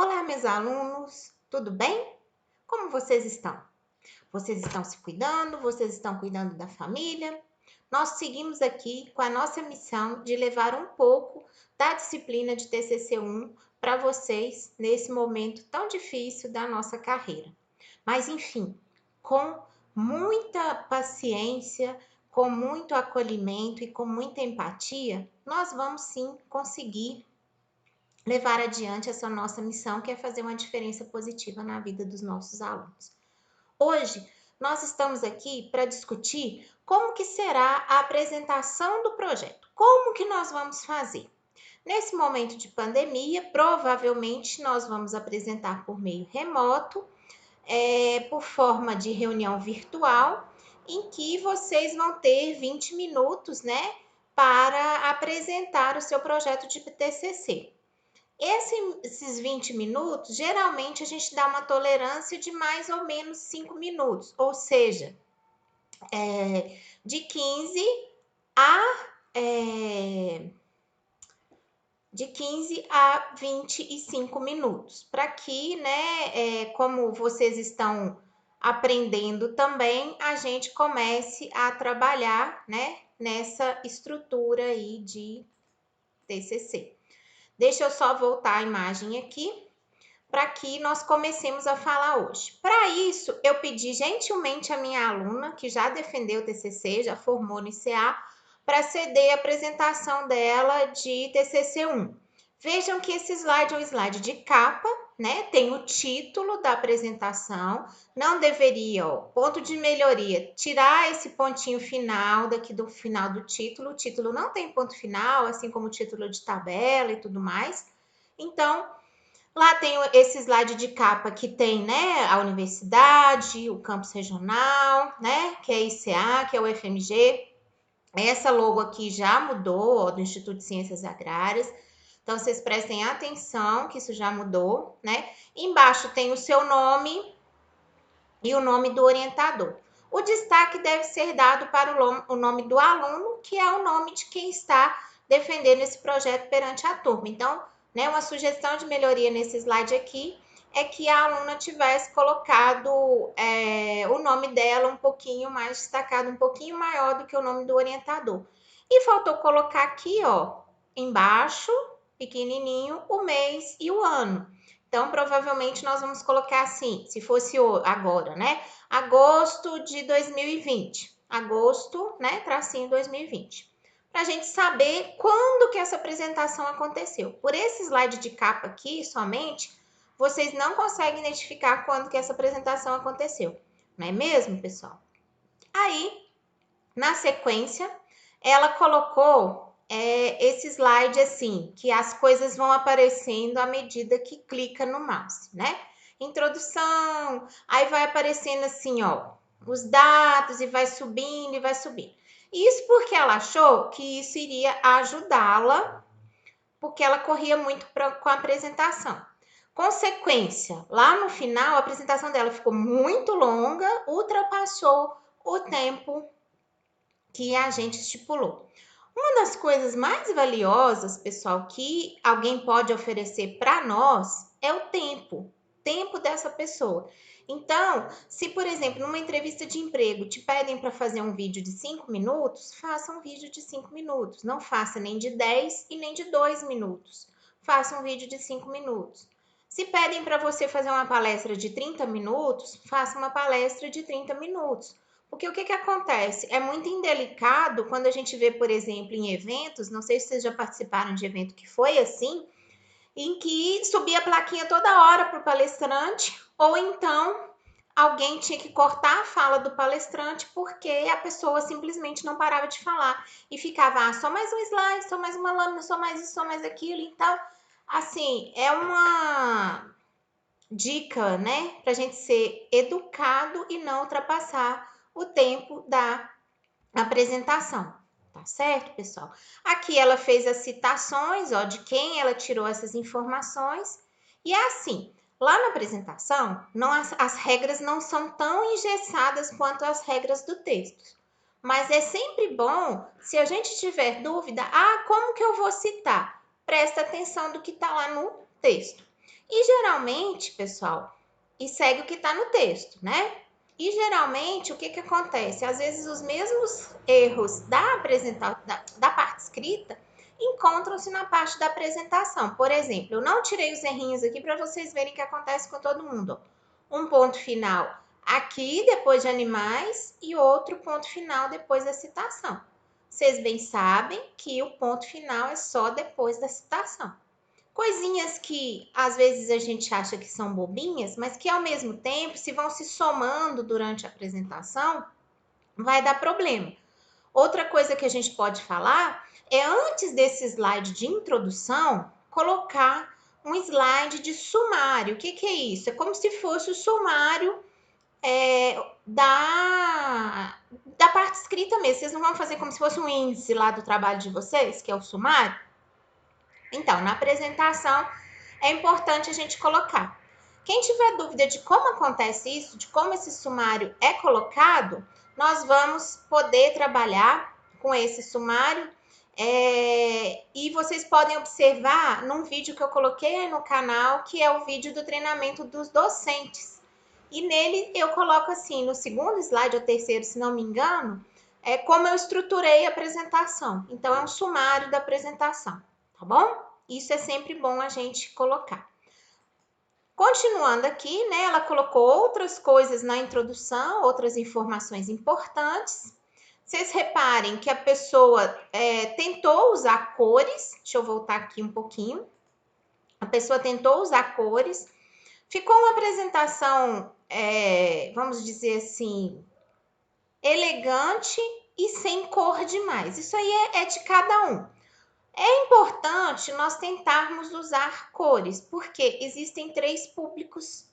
Olá, meus alunos, tudo bem? Como vocês estão? Vocês estão se cuidando? Vocês estão cuidando da família? Nós seguimos aqui com a nossa missão de levar um pouco da disciplina de TCC1 para vocês nesse momento tão difícil da nossa carreira. Mas, enfim, com muita paciência, com muito acolhimento e com muita empatia, nós vamos sim conseguir levar adiante essa nossa missão, que é fazer uma diferença positiva na vida dos nossos alunos. Hoje, nós estamos aqui para discutir como que será a apresentação do projeto. Como que nós vamos fazer? Nesse momento de pandemia, provavelmente nós vamos apresentar por meio remoto, por forma de reunião virtual, em que vocês vão ter 20 minutos, né, para apresentar o seu projeto de TCC. Esses 20 minutos, geralmente a gente dá uma tolerância de mais ou menos 5 minutos, ou seja, de 15 a, é, de 15 a 25 minutos, para que, né, como vocês estão aprendendo também, a gente comece a trabalhar, né, nessa estrutura aí de TCC. Deixa eu só voltar a imagem aqui, para que nós comecemos a falar hoje. Para isso, eu pedi gentilmente à minha aluna, que já defendeu o TCC, já formou no ICA, para ceder a apresentação dela de TCC1. Vejam que esse slide é um slide de capa, né? Tem o título da apresentação. Não deveria, ó, ponto de melhoria, tirar esse pontinho final daqui do final do título. O título não tem ponto final, assim como o título de tabela e tudo mais. Então, lá tem esse slide de capa que tem, né, a universidade, o campus regional, né, que é a ICA, que é o FMG. Essa logo aqui já mudou, ó, do Instituto de Ciências Agrárias. Então, vocês prestem atenção que isso já mudou, né? Embaixo tem o seu nome e o nome do orientador. O destaque deve ser dado para o nome do aluno, que é o nome de quem está defendendo esse projeto perante a turma. Então, né, uma sugestão de melhoria nesse slide aqui é que a aluna tivesse colocado o nome dela um pouquinho mais destacado, um pouquinho maior do que o nome do orientador. E faltou colocar aqui, ó, embaixo, pequenininho, o mês e o ano. Então, provavelmente nós vamos colocar assim, se fosse agora, né? Agosto de 2020. Agosto, né? Tracinho 2020. Para a gente saber quando que essa apresentação aconteceu. Por esse slide de capa aqui, somente, vocês não conseguem identificar quando que essa apresentação aconteceu. Não é mesmo, pessoal? Aí, na sequência, ela colocou esse slide assim, que as coisas vão aparecendo à medida que clica no mouse, né? Introdução, aí vai aparecendo assim, ó, os dados e vai subindo e vai subindo. Isso porque ela achou que isso iria ajudá-la, porque ela corria muito com a apresentação. Consequência, lá no final, a apresentação dela ficou muito longa, ultrapassou o tempo que a gente estipulou. Uma das coisas mais valiosas, pessoal, que alguém pode oferecer para nós é o tempo dessa pessoa. Então, se, por exemplo, numa entrevista de emprego te pedem para fazer um vídeo de 5 minutos, faça um vídeo de 5 minutos. Não faça nem de 10 e nem de 2 minutos. Faça um vídeo de 5 minutos. Se pedem para você fazer uma palestra de 30 minutos, faça uma palestra de 30 minutos. Porque o que acontece? É muito indelicado quando a gente vê, por exemplo, em eventos, não sei se vocês já participaram de evento que foi assim, em que subia a plaquinha toda hora para o palestrante, ou então alguém tinha que cortar a fala do palestrante porque a pessoa simplesmente não parava de falar e ficava, só mais um slide, só mais uma lâmina, só mais isso, só mais aquilo. Então, assim, é uma dica, né, para a gente ser educado e não ultrapassar o tempo da apresentação. Tá certo, pessoal? Aqui ela fez as citações, ó, de quem ela tirou essas informações. E é assim, lá na apresentação, as regras não são tão engessadas quanto as regras do texto. Mas é sempre bom, se a gente tiver dúvida, como que eu vou citar? Presta atenção do que está lá no texto. E geralmente, pessoal, e segue o que está no texto, né? E geralmente, o que que acontece? Às vezes, os mesmos erros da parte escrita encontram-se na parte da apresentação. Por exemplo, eu não tirei os errinhos aqui para vocês verem o que acontece com todo mundo. Um ponto final aqui, depois de animais, e outro ponto final depois da citação. Vocês bem sabem que o ponto final é só depois da citação. Coisinhas que às vezes a gente acha que são bobinhas, mas que ao mesmo tempo, se vão se somando durante a apresentação, vai dar problema. Outra coisa que a gente pode falar é antes desse slide de introdução, colocar um slide de sumário. O que, que é isso? É como se fosse o sumário da parte escrita mesmo. Vocês não vão fazer como se fosse um índice lá do trabalho de vocês, que é o sumário? Então, na apresentação, é importante a gente colocar. Quem tiver dúvida de como acontece isso, de como esse sumário é colocado, nós vamos poder trabalhar com esse sumário. E vocês podem observar num vídeo que eu coloquei aí no canal, que é o vídeo do treinamento dos docentes. E nele eu coloco assim, no segundo slide ou terceiro, se não me engano, como eu estruturei a apresentação. Então, é um sumário da apresentação, tá bom? Isso é sempre bom a gente colocar. Continuando aqui, né, ela colocou outras coisas na introdução, outras informações importantes. Vocês reparem que a pessoa tentou usar cores. Deixa eu voltar aqui um pouquinho. A pessoa tentou usar cores. Ficou uma apresentação, vamos dizer assim, elegante e sem cor demais. Isso aí é de cada um. É importante nós tentarmos usar cores, porque existem três públicos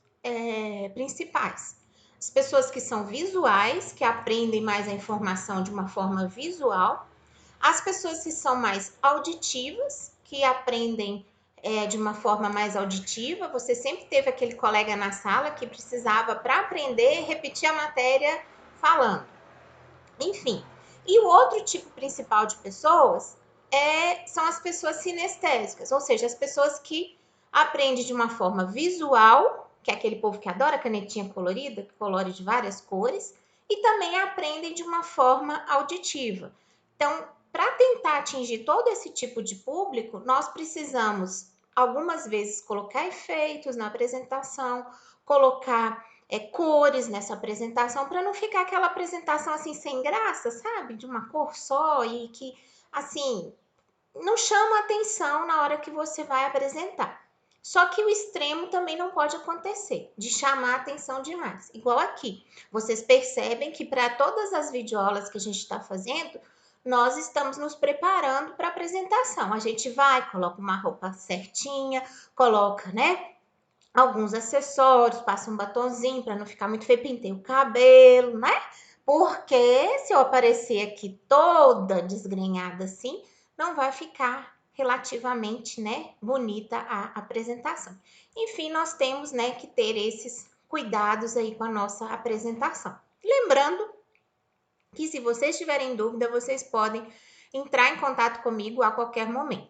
principais. As pessoas que são visuais, que aprendem mais a informação de uma forma visual. As pessoas que são mais auditivas, que aprendem de uma forma mais auditiva. Você sempre teve aquele colega na sala que precisava, para aprender, repetir a matéria falando. Enfim. E o outro tipo principal de pessoas são as pessoas sinestésicas, ou seja, as pessoas que aprendem de uma forma visual, que é aquele povo que adora canetinha colorida, que colore de várias cores, e também aprendem de uma forma auditiva. Então, para tentar atingir todo esse tipo de público, nós precisamos, algumas vezes, colocar efeitos na apresentação, colocar cores nessa apresentação, para não ficar aquela apresentação assim sem graça, sabe? De uma cor só e que, assim, não chama atenção na hora que você vai apresentar. Só que o extremo também não pode acontecer, de chamar atenção demais. Igual aqui. Vocês percebem que para todas as videoaulas que a gente está fazendo, nós estamos nos preparando para a apresentação. A gente vai, coloca uma roupa certinha, coloca, né? Alguns acessórios, passa um batonzinho para não ficar muito feio, pintei o cabelo, né? Porque se eu aparecer aqui toda desgrenhada assim, não vai ficar relativamente, né, bonita a apresentação. Enfim, nós temos, né, que ter esses cuidados aí com a nossa apresentação. Lembrando que se vocês tiverem dúvida, vocês podem entrar em contato comigo a qualquer momento.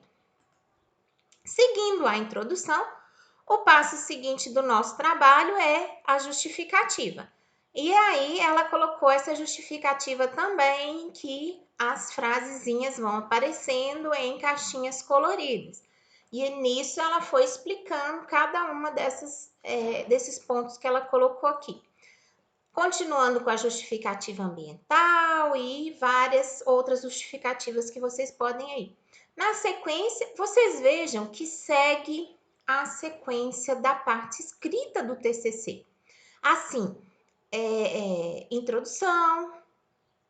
Seguindo a introdução, o passo seguinte do nosso trabalho é a justificativa. E aí ela colocou essa justificativa também, que as frasezinhas vão aparecendo em caixinhas coloridas. E nisso ela foi explicando cada uma desses pontos que ela colocou aqui. Continuando com a justificativa ambiental e várias outras justificativas que vocês podem aí. Na sequência, vocês vejam que segue a sequência da parte escrita do TCC. Assim, introdução,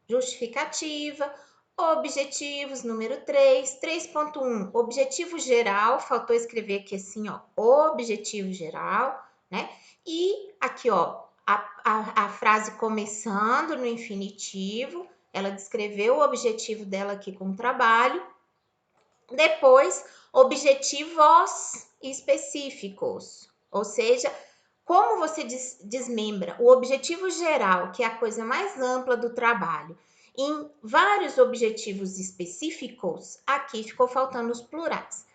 justificativa, objetivos, número 3, 3.1, objetivo geral, faltou escrever aqui assim, ó, objetivo geral, né? E aqui, ó, a frase começando no infinitivo, ela descreveu o objetivo dela aqui com o trabalho. Depois, objetivos específicos, ou seja, como você desmembra o objetivo geral, que é a coisa mais ampla do trabalho, em vários objetivos específicos, aqui ficou faltando os plurais.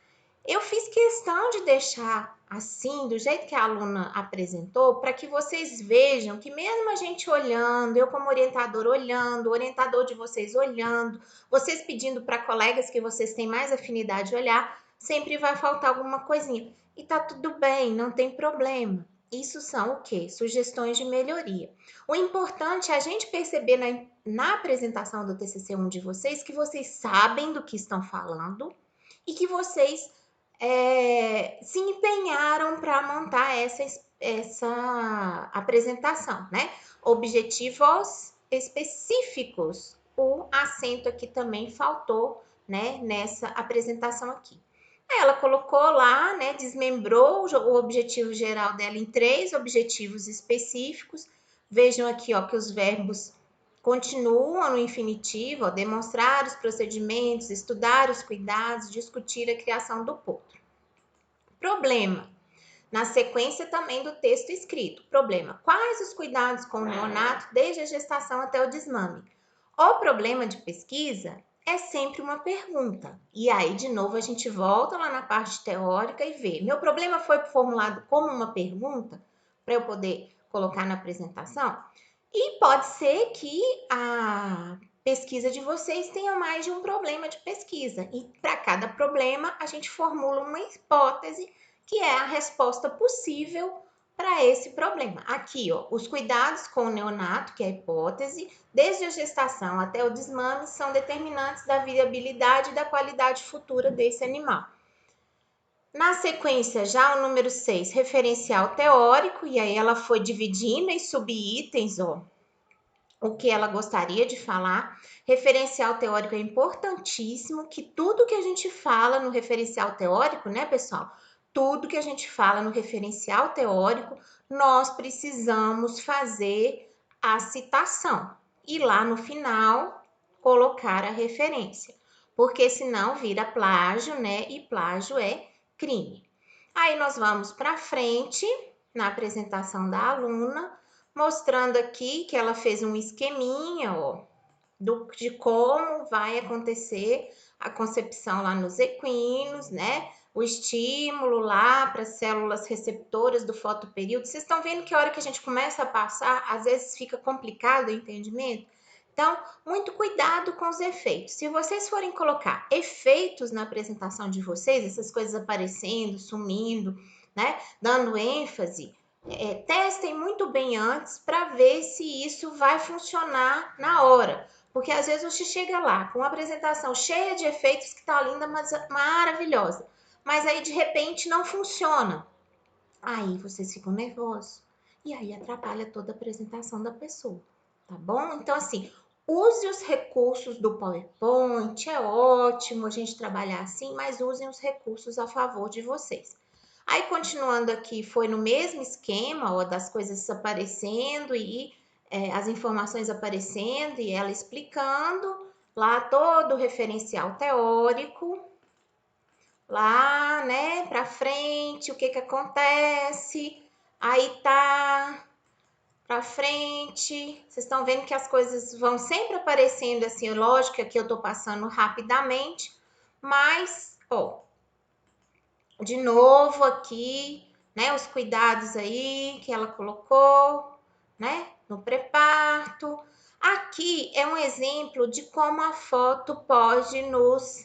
Eu fiz questão de deixar assim, do jeito que a aluna apresentou, para que vocês vejam que mesmo a gente olhando, eu como orientador olhando, o orientador de vocês olhando, vocês pedindo para colegas que vocês têm mais afinidade de olhar, sempre vai faltar alguma coisinha. E tá tudo bem, não tem problema. Isso são o quê? Sugestões de melhoria. O importante é a gente perceber na apresentação do TCC1 de vocês que vocês sabem do que estão falando e que vocês se empenharam para montar essa apresentação, né? Objetivos específicos. O acento aqui também faltou, né? Nessa apresentação aqui. Ela colocou lá, né? Desmembrou o objetivo geral dela em 3 objetivos específicos. Vejam aqui, ó, que os verbos continuam no infinitivo, ó, demonstrar os procedimentos, estudar os cuidados, discutir a criação do potro. Problema. Na sequência também do texto escrito. Problema. Quais os cuidados com o neonato desde a gestação até o desmame? O problema de pesquisa é sempre uma pergunta. E aí, de novo, a gente volta lá na parte teórica e vê. Meu problema foi formulado como uma pergunta para eu poder colocar na apresentação? E pode ser que a pesquisa de vocês tenha mais de um problema de pesquisa. E para cada problema, a gente formula uma hipótese que é a resposta possível para esse problema. Aqui, ó, os cuidados com o neonato, que é a hipótese, desde a gestação até o desmame, são determinantes da viabilidade e da qualidade futura desse animal. Na sequência, já o número 6, referencial teórico, e aí ela foi dividindo em subitens, ó, o que ela gostaria de falar. Referencial teórico é importantíssimo, que tudo que a gente fala no referencial teórico, né, pessoal? Tudo que a gente fala no referencial teórico, nós precisamos fazer a citação e lá no final colocar a referência, porque senão vira plágio, né? E plágio é crime. Aí nós vamos para frente na apresentação da aluna, mostrando aqui que ela fez um esqueminha, ó, de como vai acontecer a concepção lá nos equinos, né? O estímulo lá para as células receptoras do fotoperíodo. Vocês estão vendo que a hora que a gente começa a passar, às vezes fica complicado o entendimento? Então, muito cuidado com os efeitos. Se vocês forem colocar efeitos na apresentação de vocês, essas coisas aparecendo, sumindo, né? Dando ênfase, testem muito bem antes para ver se isso vai funcionar na hora. Porque às vezes você chega lá com uma apresentação cheia de efeitos que tá linda, mas maravilhosa. Mas aí de repente não funciona. Aí vocês ficam nervosos. E aí atrapalha toda a apresentação da pessoa. Tá bom? Então, assim, use os recursos do PowerPoint. É ótimo a gente trabalhar assim, mas usem os recursos a favor de vocês. Aí, continuando aqui, foi no mesmo esquema, ó, das coisas aparecendo e as informações aparecendo e ela explicando lá todo o referencial teórico, lá, né, para frente, o que que acontece, aí tá para frente, vocês estão vendo que as coisas vão sempre aparecendo assim, lógico que aqui eu tô passando rapidamente, mas, ó, de novo aqui, né, os cuidados aí que ela colocou, né, no pré-parto. Aqui é um exemplo de como a foto pode nos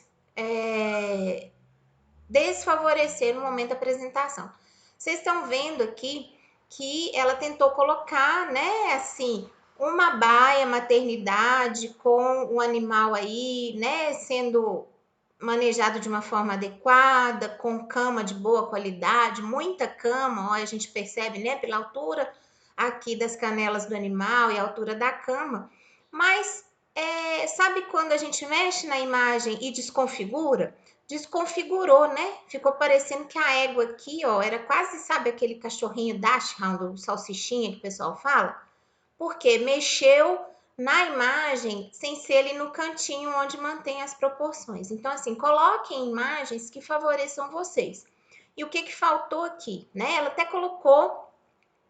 desfavorecer no momento da apresentação. Vocês estão vendo aqui que ela tentou colocar, né, assim, uma baia maternidade com o animal aí, né, sendo manejado de uma forma adequada, com cama de boa qualidade, muita cama, ó, a gente percebe, né, pela altura aqui das canelas do animal e a altura da cama. Mas sabe quando a gente mexe na imagem e desconfigura? Desconfigurou, né? Ficou parecendo que a égua aqui, ó, era quase, sabe, aquele cachorrinho dachshund, o salsichinha que o pessoal fala? Porque mexeu na imagem sem ser ali no cantinho onde mantém as proporções. Então, assim, coloquem imagens que favoreçam vocês. E o que que faltou aqui, né? Ela até colocou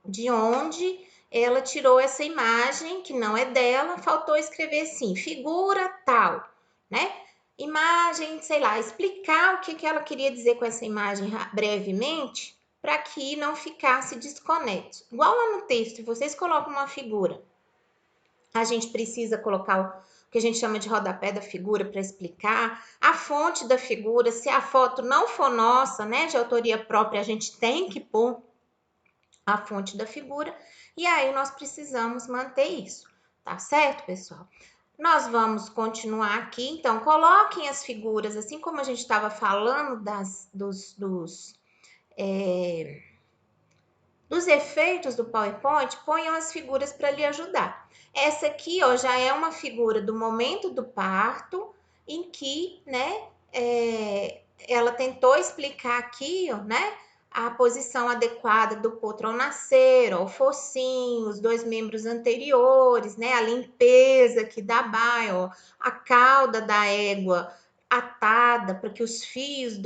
de onde ela tirou essa imagem, que não é dela, faltou escrever assim, figura tal, né? imagem, sei lá, explicar o que ela queria dizer com essa imagem brevemente, para que não ficasse desconexo. Igual lá no texto, vocês colocam uma figura, a gente precisa colocar o que a gente chama de rodapé da figura para explicar, a fonte da figura, se a foto não for nossa, né, de autoria própria, a gente tem que pôr a fonte da figura, e aí nós precisamos manter isso, tá certo, pessoal? Nós vamos continuar aqui, então coloquem as figuras, assim como a gente estava falando dos efeitos do PowerPoint, ponham as figuras para lhe ajudar. Essa aqui, ó, já é uma figura do momento do parto, em que, né, ela tentou explicar aqui, ó, né, a posição adequada do potro ao nascer, ó, o focinho, os dois membros anteriores, né, a limpeza aqui da baia, ó, a cauda da égua atada para que os fios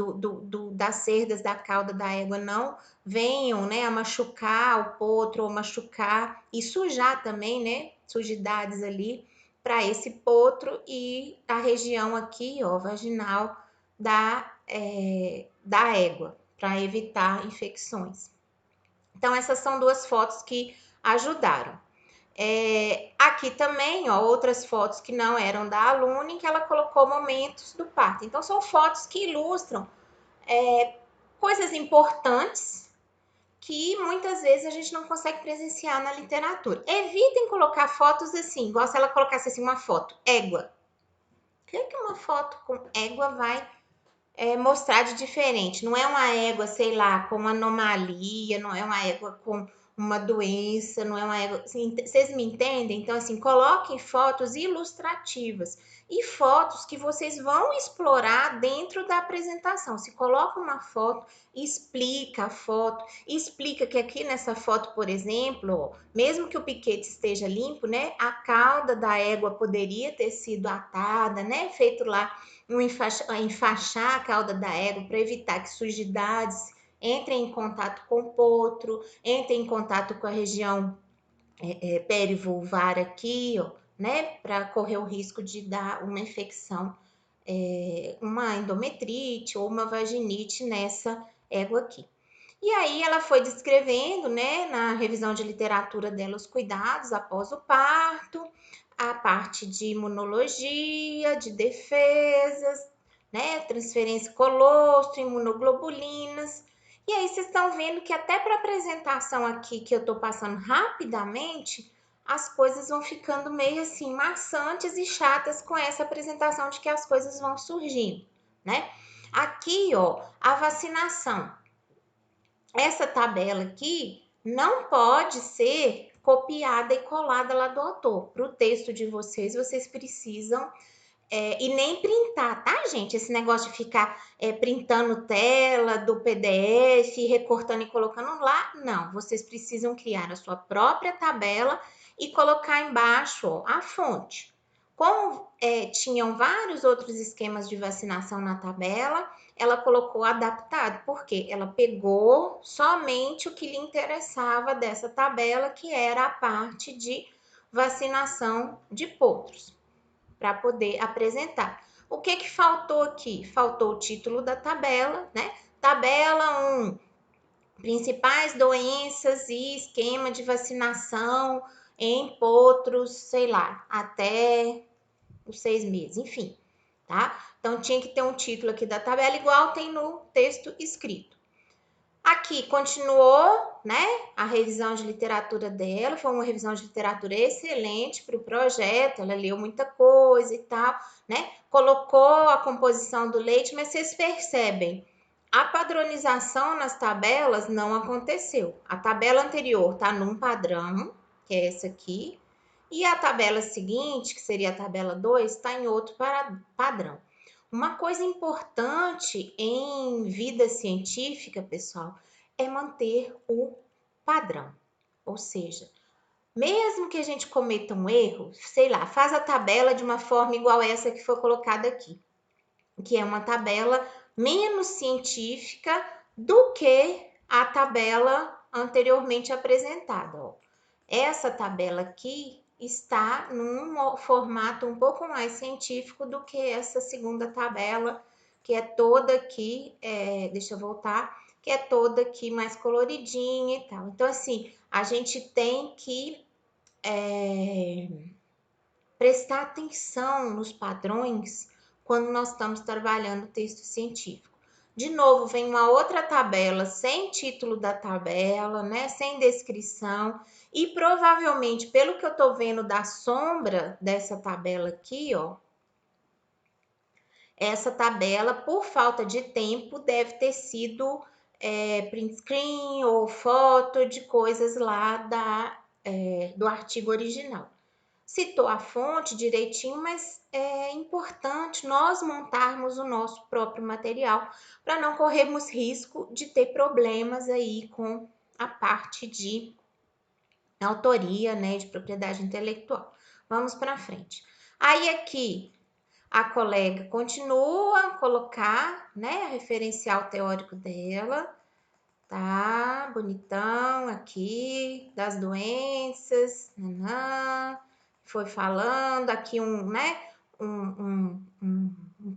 das cerdas da cauda da égua não venham, né, a machucar o potro ou machucar e sujar também, né, sujidades ali para esse potro e a região aqui, ó, vaginal da égua, para evitar infecções. Então, essas são duas fotos que ajudaram. Aqui também, ó, outras fotos que não eram da aluna, em que ela colocou momentos do parto. Então, são fotos que ilustram coisas importantes que muitas vezes a gente não consegue presenciar na literatura. Evitem colocar fotos assim, igual se ela colocasse assim uma foto, égua. O que uma foto com égua vai mostrar de diferente? Não é uma égua, sei lá, com uma anomalia, não é uma égua com uma doença, não é uma égua. Assim, vocês me entendem? Então, assim, coloquem fotos ilustrativas e fotos que vocês vão explorar dentro da apresentação. Se coloca uma foto, explica a foto, explica que aqui nessa foto, por exemplo, mesmo que o piquete esteja limpo, né, a cauda da égua poderia ter sido atada, né, feito lá enfaixar a cauda da égua para evitar que sujidades entrem em contato com o potro, entrem em contato com a região perivulvar aqui, ó, né, para correr o risco de dar uma infecção, uma endometrite ou uma vaginite nessa égua aqui. E aí ela foi descrevendo, né, na revisão de literatura dela, os cuidados após o parto, a parte de imunologia, de defesas, né, transferência colostro, imunoglobulinas. E aí vocês estão vendo que até para apresentação aqui, que eu estou passando rapidamente, as coisas vão ficando meio assim maçantes e chatas com essa apresentação de que as coisas vão surgindo, né? Aqui, ó, a vacinação. Essa tabela aqui não pode ser copiada e colada lá do autor. Para o texto de vocês, vocês precisam e nem printar, tá, gente? Esse negócio de ficar printando tela do PDF, recortando e colocando lá, não. Vocês precisam criar a sua própria tabela e colocar embaixo, ó, a fonte. Como tinham vários outros esquemas de vacinação na tabela, ela colocou adaptado, porque ela pegou somente o que lhe interessava dessa tabela, que era a parte de vacinação de potros, para poder apresentar. O que faltou aqui? Faltou o título da tabela, né? Tabela 1, principais doenças e esquema de vacinação em potros, sei lá, até os 6 meses, enfim, tá? Então tinha que ter um título aqui da tabela, igual tem no texto escrito. Aqui continuou, né, a revisão de literatura dela, foi uma revisão de literatura excelente para o projeto, ela leu muita coisa e tal, né, colocou a composição do leite, mas vocês percebem, a padronização nas tabelas não aconteceu. A tabela anterior está num padrão, que é essa aqui, e a tabela seguinte, que seria a tabela 2, está em outro padrão. Uma coisa importante em vida científica, pessoal, é manter o padrão. Ou seja, mesmo que a gente cometa um erro, sei lá, faz a tabela de uma forma igual essa que foi colocada aqui, que é uma tabela menos científica do que a tabela anteriormente apresentada. Ó. Essa tabela aqui está num formato um pouco mais científico do que essa segunda tabela, que é toda aqui, deixa eu voltar, que é toda aqui mais coloridinha e tal. Então, assim, a gente tem que prestar atenção nos padrões quando nós estamos trabalhando texto científico. De novo, vem uma outra tabela sem título da tabela, né? Sem descrição. E provavelmente, pelo que eu tô vendo da sombra dessa tabela aqui, ó, essa tabela, por falta de tempo, deve ter sido print screen ou foto de coisas lá do artigo original. Citou a fonte direitinho, mas é importante nós montarmos o nosso próprio material para não corrermos risco de ter problemas aí com a parte de autoria, né, de propriedade intelectual. Vamos para frente. Aí aqui a colega continua a colocar, né, o referencial teórico dela, tá? Bonitão aqui, das doenças, foi falando aqui um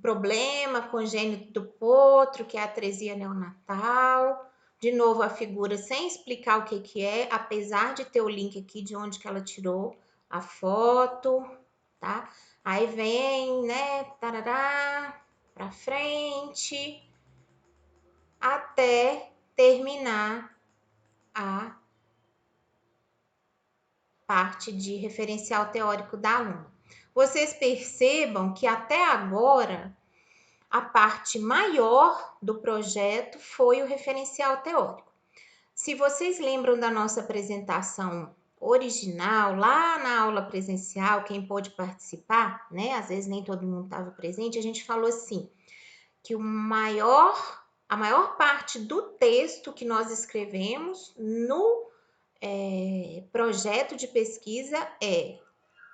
problema congênito do potro, que é a atresia neonatal. De novo, a figura sem explicar o que é, apesar de ter o link aqui de onde que ela tirou a foto, tá? Aí vem, né, tarará, pra frente, até terminar a parte de referencial teórico da aluna. Vocês percebam que até agora a parte maior do projeto foi o referencial teórico. Se vocês lembram da nossa apresentação original, lá na aula presencial, quem pôde participar, né? Às vezes nem todo mundo estava presente, a gente falou assim, que a maior parte do texto que nós escrevemos no projeto de pesquisa é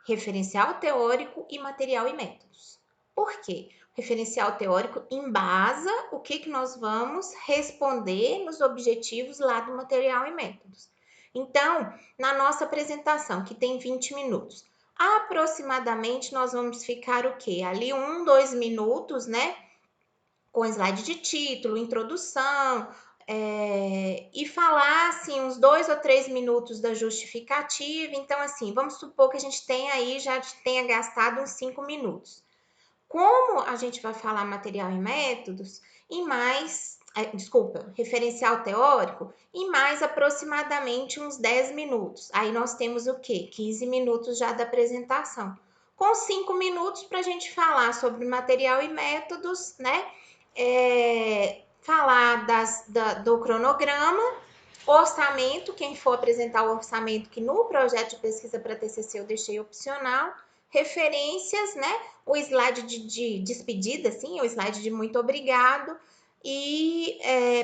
referencial teórico e material e métodos. Por quê? O referencial teórico embasa o que nós vamos responder nos objetivos lá do material e métodos. Então, na nossa apresentação, que tem 20 minutos, aproximadamente nós vamos ficar o quê? Ali 2 minutos, né? Com slide de título, introdução, e falar assim uns 2 ou 3 minutos da justificativa. Então, assim, vamos supor que a gente tenha aí, já tenha gastado uns 5 minutos. Como a gente vai falar material e métodos, e mais, referencial teórico, e mais aproximadamente uns 10 minutos. Aí nós temos o quê? 15 minutos já da apresentação. Com 5 minutos para a gente falar sobre material e métodos, né? Falar do cronograma, orçamento, quem for apresentar o orçamento, que no projeto de pesquisa para TCC eu deixei opcional, referências, né? O slide de despedida, assim, o slide de muito obrigado, e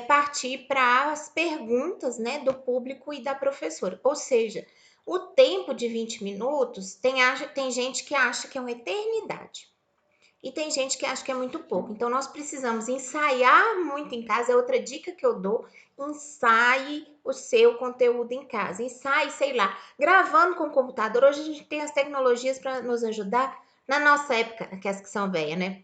partir para as perguntas, né, do público e da professora. Ou seja, o tempo de 20 minutos, tem gente que acha que é uma eternidade. E tem gente que acha que é muito pouco. Então, nós precisamos ensaiar muito em casa. É outra dica que eu dou. Ensaie o seu conteúdo em casa. Ensaie, sei lá, gravando com o computador. Hoje a gente tem as tecnologias para nos ajudar. Na nossa época, aquelas que são velhas, né?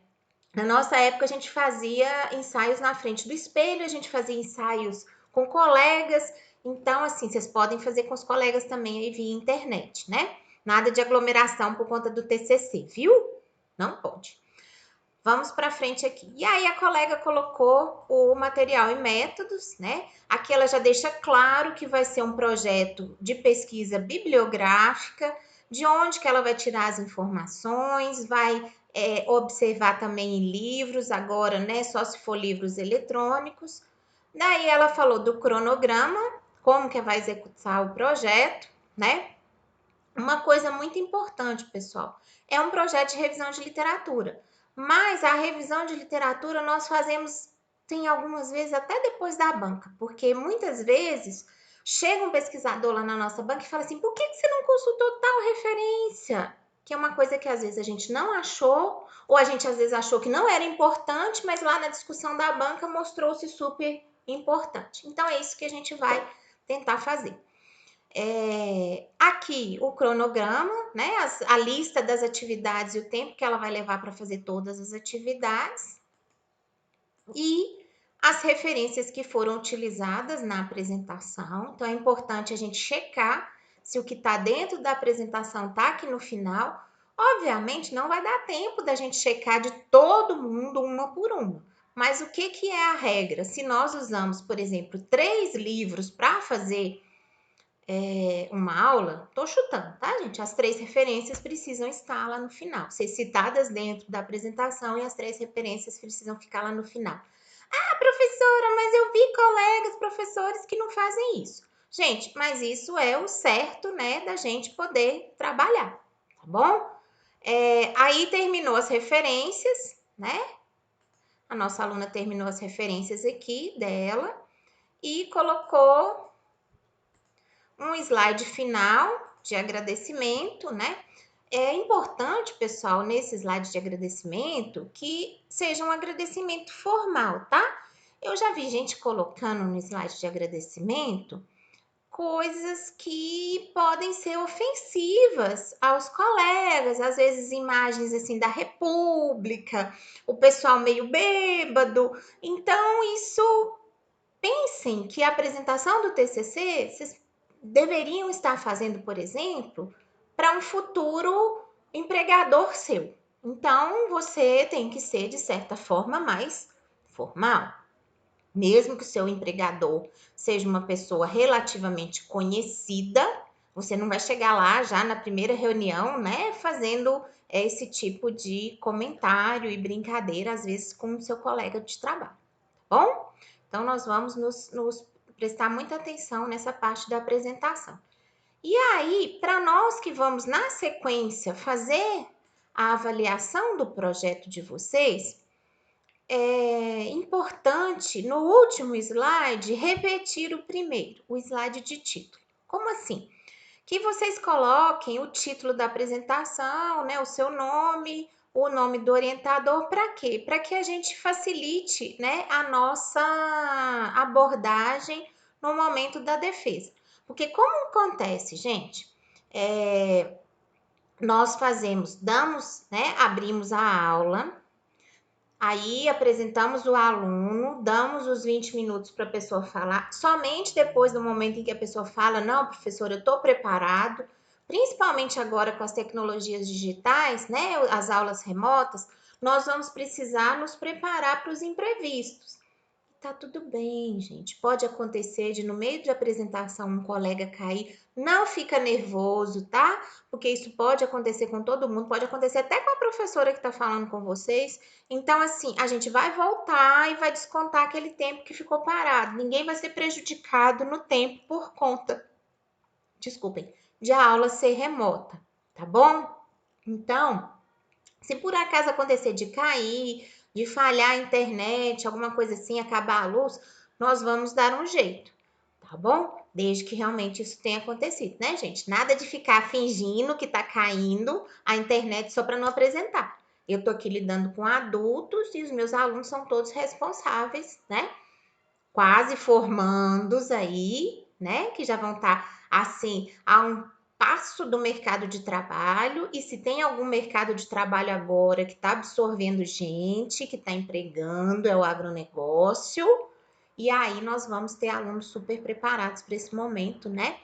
Na nossa época, a gente fazia ensaios na frente do espelho, a gente fazia ensaios com colegas. Então, assim, vocês podem fazer com os colegas também aí via internet, né? Nada de aglomeração por conta do TCC, viu? Não pode. Vamos para frente aqui. E aí a colega colocou o material e métodos, né? Aqui ela já deixa claro que vai ser um projeto de pesquisa bibliográfica, de onde que ela vai tirar as informações, vai observar também em livros, agora, né? Só se for livros eletrônicos. Daí ela falou do cronograma, como que vai executar o projeto, né? Uma coisa muito importante, pessoal, é um projeto de revisão de literatura. Mas a revisão de literatura nós fazemos, tem algumas vezes, até depois da banca, porque muitas vezes chega um pesquisador lá na nossa banca e fala assim: por que você não consultou tal referência? Que é uma coisa que às vezes a gente não achou, ou a gente às vezes achou que não era importante, mas lá na discussão da banca mostrou-se super importante. Então é isso que a gente vai tentar fazer. Aqui o cronograma, né? A lista das atividades e o tempo que ela vai levar para fazer todas as atividades. E as referências que foram utilizadas na apresentação. Então, é importante a gente checar se o que está dentro da apresentação está aqui no final. Obviamente, não vai dar tempo da gente checar de todo mundo uma por uma. Mas o que é a regra? Se nós usamos, por exemplo, 3 livros para fazer uma aula, estou chutando, tá, gente? As 3 referências precisam estar lá no final, ser citadas dentro da apresentação e as 3 referências precisam ficar lá no final. Ah, professora, mas eu vi colegas, professores que não fazem isso. Gente, mas isso é o certo, né, da gente poder trabalhar, tá bom? Aí terminou as referências, né? A nossa aluna terminou as referências aqui dela e colocou um slide final de agradecimento, né? É importante, pessoal, nesse slide de agradecimento, que seja um agradecimento formal, tá? Eu já vi gente colocando no slide de agradecimento coisas que podem ser ofensivas aos colegas, às vezes imagens assim da República, o pessoal meio bêbado. Então, isso, pensem que a apresentação do TCC vocês deveriam estar fazendo, por exemplo, para um futuro empregador seu. Então, você tem que ser, de certa forma, mais formal. Mesmo que o seu empregador seja uma pessoa relativamente conhecida, você não vai chegar lá já na primeira reunião, né, fazendo esse tipo de comentário e brincadeira, às vezes, com o seu colega de trabalho, tá bom? Então, nós vamos nos prestar muita atenção nessa parte da apresentação. E aí, para nós que vamos, na sequência, fazer a avaliação do projeto de vocês, é importante, no último slide, repetir o primeiro, o slide de título. Como assim? Que vocês coloquem o título da apresentação, né, o seu nome, o nome do orientador, para quê? Para que a gente facilite, né, a nossa abordagem no momento da defesa. Porque como acontece, gente? Nós damos, né, abrimos a aula, aí apresentamos o aluno, damos os 20 minutos para a pessoa falar. Somente depois do momento em que a pessoa fala, não, professor, eu estou preparado, principalmente agora com as tecnologias digitais, né, as aulas remotas, nós vamos precisar nos preparar para os imprevistos. Tá tudo bem, gente. Pode acontecer de no meio de apresentação um colega cair. Não fica nervoso, tá? Porque isso pode acontecer com todo mundo, pode acontecer até com a professora que está falando com vocês. Então, assim, a gente vai voltar e vai descontar aquele tempo que ficou parado. Ninguém vai ser prejudicado no tempo por conta, desculpem, de a aula ser remota, tá bom? Então, se por acaso acontecer de cair, de falhar a internet, alguma coisa assim, acabar a luz, nós vamos dar um jeito, tá bom? Desde que realmente isso tenha acontecido, né, gente? Nada de ficar fingindo que tá caindo a internet só para não apresentar. Eu tô aqui lidando com adultos e os meus alunos são todos responsáveis, né? Quase formandos aí, né? Que já vão estar assim a um passo do mercado de trabalho, e se tem algum mercado de trabalho agora que está absorvendo gente, que está empregando, é o agronegócio, e aí nós vamos ter alunos super preparados para esse momento, né?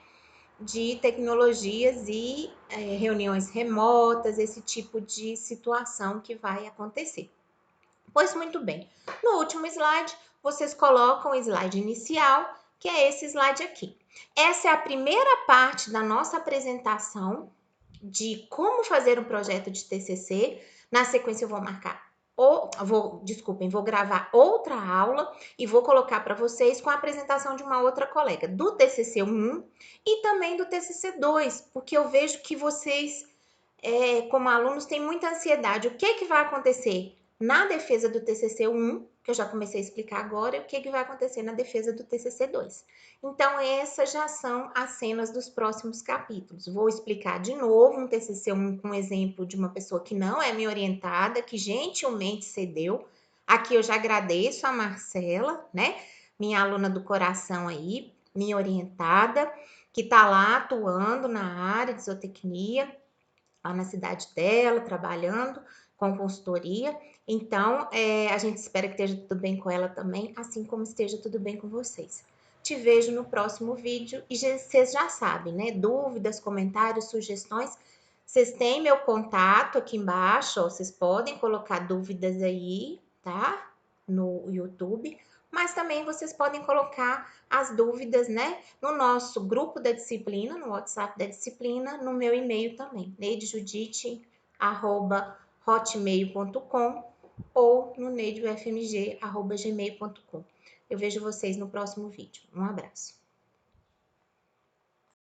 De tecnologias e reuniões remotas, esse tipo de situação que vai acontecer. Pois muito bem. No último slide, vocês colocam o slide inicial, que é esse slide aqui. Essa é a primeira parte da nossa apresentação de como fazer um projeto de TCC. Na sequência, eu vou marcar, vou gravar outra aula e vou colocar para vocês com a apresentação de uma outra colega, do TCC 1 e também do TCC 2, porque eu vejo que vocês, como alunos, têm muita ansiedade. O que vai acontecer na defesa do TCC 1, que eu já comecei a explicar agora, e o que vai acontecer na defesa do TCC 2. Então, essas já são as cenas dos próximos capítulos. Vou explicar de novo um TCC 1 com um exemplo de uma pessoa que não é minha orientada, que gentilmente cedeu. Aqui eu já agradeço a Marcela, né? Minha aluna do coração aí, minha orientada, que está lá atuando na área de zootecnia, lá na cidade dela, trabalhando com consultoria. Então, a gente espera que esteja tudo bem com ela também, assim como esteja tudo bem com vocês. Te vejo no próximo vídeo e vocês já sabem, né? Dúvidas, comentários, sugestões. Vocês têm meu contato aqui embaixo, ó, vocês podem colocar dúvidas aí, tá? No YouTube, mas também vocês podem colocar as dúvidas, né? No nosso grupo da disciplina, no WhatsApp da disciplina, no meu e-mail também, neidjudite@hotmail.com ou no neidufmg@gmail.com. Eu vejo vocês no próximo vídeo. Um abraço.